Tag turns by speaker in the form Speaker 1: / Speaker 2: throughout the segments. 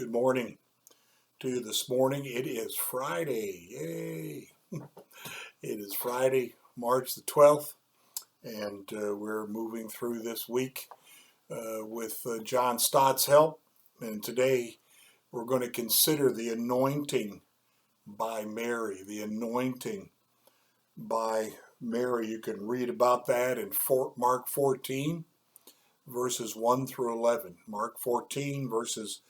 Speaker 1: Good morning to you this morning. It is Friday. Yay! It is Friday, March the 12th, and we're moving through this week with John Stott's help. And today we're going to consider the anointing by Mary. The anointing by Mary. You can read about that in Mark 14, verses 1 through 11. Mark 14, verses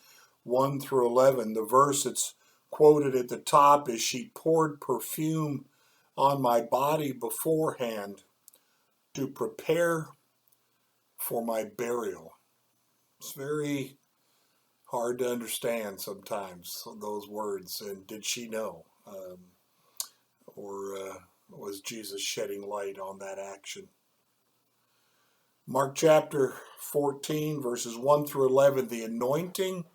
Speaker 1: 1 through 11. The verse that's quoted at the top is, "She poured perfume on my body beforehand to prepare for my burial." It's very hard to understand sometimes, those words. And did she know? Or was Jesus shedding light on that action? Mark chapter 14, verses 1 through 11, the anointing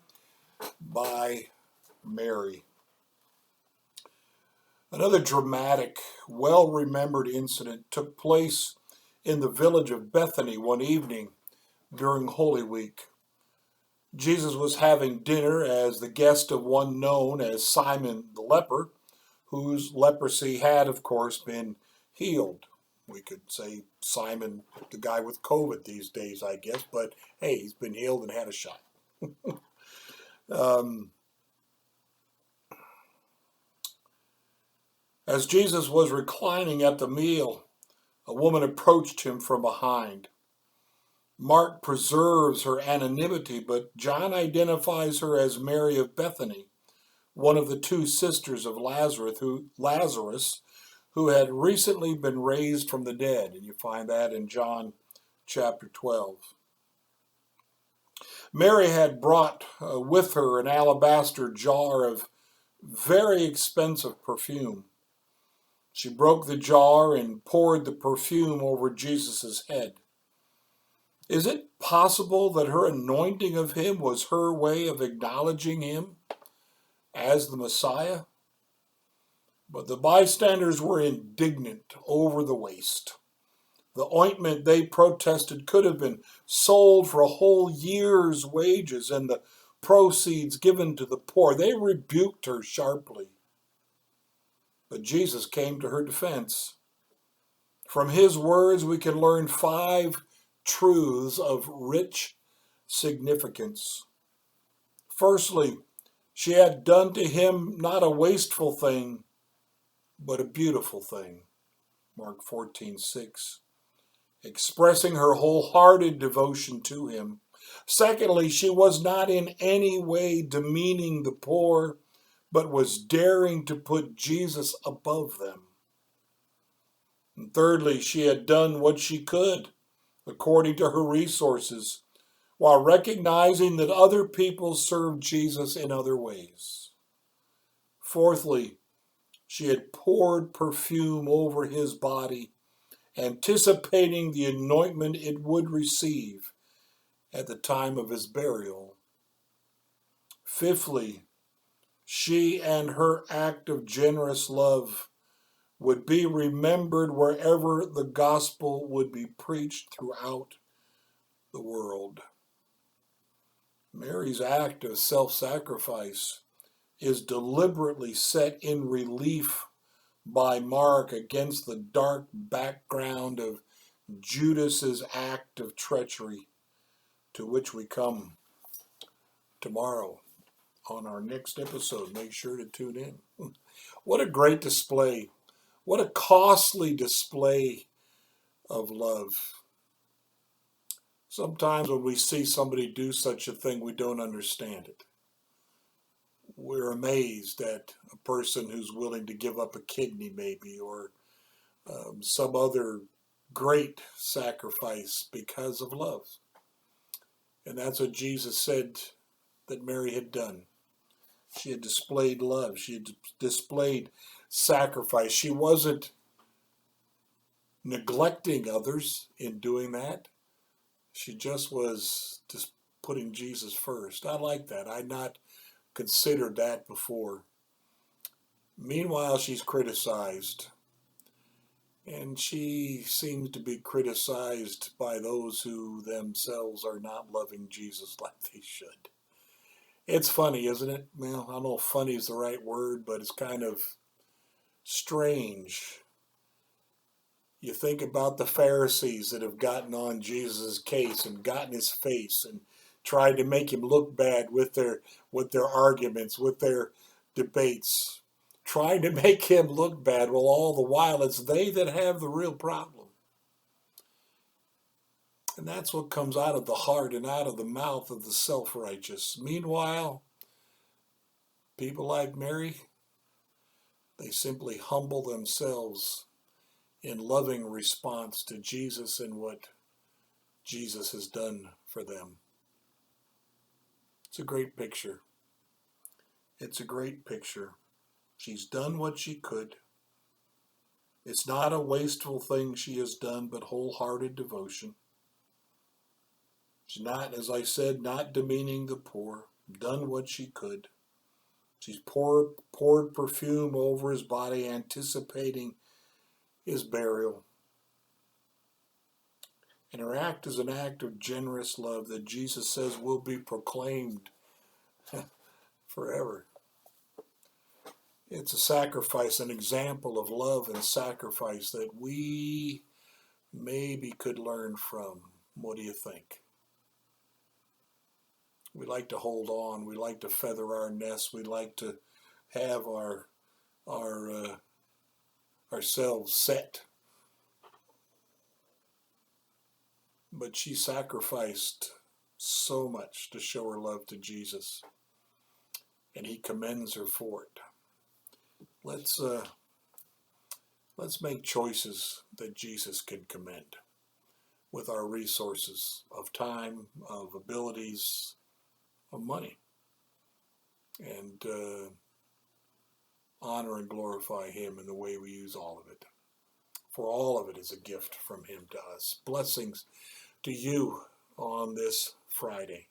Speaker 1: by Mary. Another dramatic, well-remembered incident took place in the village of Bethany one evening during Holy Week. Jesus was having dinner as the guest of one known as Simon the leper, whose leprosy had, of course, been healed. We could say Simon, the guy with COVID these days, I guess, but hey, he's been healed and had a shot. As Jesus was reclining at the meal, a woman approached him from behind. Mark preserves her anonymity, but John identifies her as Mary of Bethany, one of the two sisters of Lazarus, who had recently been raised from the dead. And you find that in John chapter 12. Mary had brought with her an alabaster jar of very expensive perfume. She broke the jar and poured the perfume over Jesus' head. Is it possible that her anointing of him was her way of acknowledging him as the Messiah? But the bystanders were indignant over the waste. The ointment, they protested, could have been sold for a whole year's wages and the proceeds given to the poor. They rebuked her sharply. But Jesus came to her defense. From his words, we can learn 5 truths of rich significance. Firstly, she had done to him not a wasteful thing, but a beautiful thing. Mark 14:6, expressing her wholehearted devotion to him. Secondly, she was not in any way demeaning the poor, but was daring to put Jesus above them. And thirdly, she had done what she could, according to her resources, while recognizing that other people served Jesus in other ways. Fourthly, she had poured perfume over his body, anticipating the anointment it would receive at the time of his burial. Fifthly, she and her act of generous love would be remembered wherever the gospel would be preached throughout the world. Mary's act of self-sacrifice is deliberately set in relief by Mark against the dark background of Judas's act of treachery, to which we come tomorrow on our next episode. Make sure to tune in. What a great display. What a costly display of love. Sometimes when we see somebody do such a thing, we don't understand it. We're amazed at a person who's willing to give up a kidney maybe, or some other great sacrifice because of love. And that's what Jesus said that Mary had done. She had displayed love. She had displayed sacrifice. She wasn't neglecting others in doing that. She just was just putting Jesus first. I like that. I'd not considered that before. Meanwhile, she's criticized. And she seems to be criticized by those who themselves are not loving Jesus like they should. It's funny, isn't it? Well, I don't know if funny is the right word, but it's kind of strange. You think about the Pharisees that have gotten on Jesus' case and gotten his face and tried to make him look bad with their arguments, with their debates, trying to make him look bad. Well, all the while it's they that have the real problem. And that's what comes out of the heart and out of the mouth of the self-righteous. Meanwhile, people like Mary, they simply humble themselves in loving response to Jesus and what Jesus has done for them. It's a great picture. It's a great picture. She's done what she could. It's not a wasteful thing she has done, but wholehearted devotion. She's not, as I said, not demeaning the poor. Done what she could. She's poured perfume over his body, anticipating his burial. And her act is an act of generous love that Jesus says will be proclaimed forever. It's a sacrifice, an example of love and sacrifice that we maybe could learn from. What do you think? We like to hold on. We like to feather our nest. We like to have ourselves set. But she sacrificed so much to show her love to Jesus, and he commends her for it. Let's make choices that Jesus can commend with our resources of time, of abilities, of money, and honor and glorify him in the way we use all of it. For all of it is a gift from him to us. Blessings to you on this Friday.